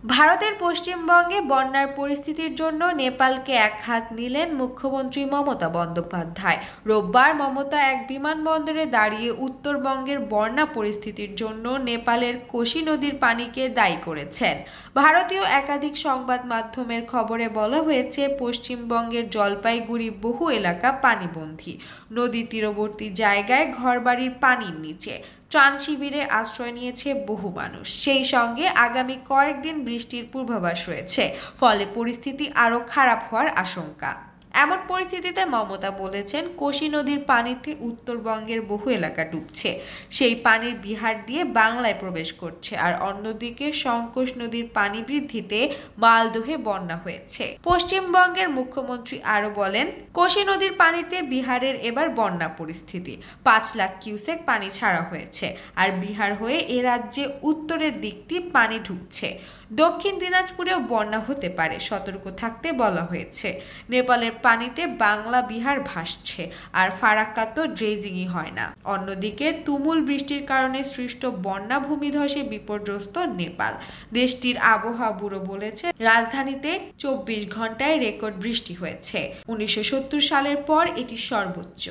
ভারতের পশ্চিমবঙ্গে বন্যার পরিস্থিতির জন্য নেপালকে এক হাত নিলেন মুখ্যমন্ত্রী মমতা বন্দ্যোপাধ্যায়। রোববার মমতা এক বিমানবন্দরে দাঁড়িয়ে উত্তরবঙ্গের বন্যা পরিস্থিতির জন্য নেপালের কোশি নদীর পানিকে দায়ী করেছেন। ভারতীয় একাধিক সংবাদ মাধ্যমের খবরে বলা হয়েছে, পশ্চিমবঙ্গের জলপাইগুড়ি বহু এলাকা পানিবন্দী। নদী তীরবর্তী জায়গায় ঘরবাড়ির পানির নিচে। ত্রাণ শিবিরে আশ্রয় নিয়েছে বহু মানুষ। সেই সঙ্গে আগামী কয়েকদিন বৃষ্টির পূর্বাভাস রয়েছে, ফলে পরিস্থিতি আরও খারাপ হওয়ার আশঙ্কা। এমন পরিস্থিতিতে মমতা বলেছেন, কোশি নদীর পানিতে উত্তরবঙ্গের বহু এলাকা ডুবছে। সেই পানির বিহার দিয়ে বাংলায় প্রবেশ করছে, আর অন্যদিকে সংকোশ নদীর পানি বৃদ্ধিতে মালদহে বন্যা হয়েছে। পশ্চিমবঙ্গের মুখ্যমন্ত্রী আরও বলেন, কোশি নদীর পানিতে বিহারের এবার বন্যা পরিস্থিতি। 5 লাখ কিউসেক পানি ছাড়া হয়েছে, আর বিহার হয়ে এ রাজ্যে উত্তরের দিকটি পানি ঢুকছে। দক্ষিণ দিনাজপুরেও বন্যা হতে পারে, সতর্ক থাকতে বলা হয়েছে। নেপালের পানিতে বাংলা বিহার ভাসছে, আর ফারাক্কা তো ড্রেজিংই হয় না। অন্যদিকে তুমুল বৃষ্টির কারণে সৃষ্ট বন্যা ভূমিধসে বিপর্যস্ত নেপাল। দেশটির আবহাওয়া ব্যুরো বলেছে, রাজধানীতে 24 ঘন্টায় রেকর্ড বৃষ্টি হয়েছে। 1970 সালের পর এটি সর্বোচ্চ।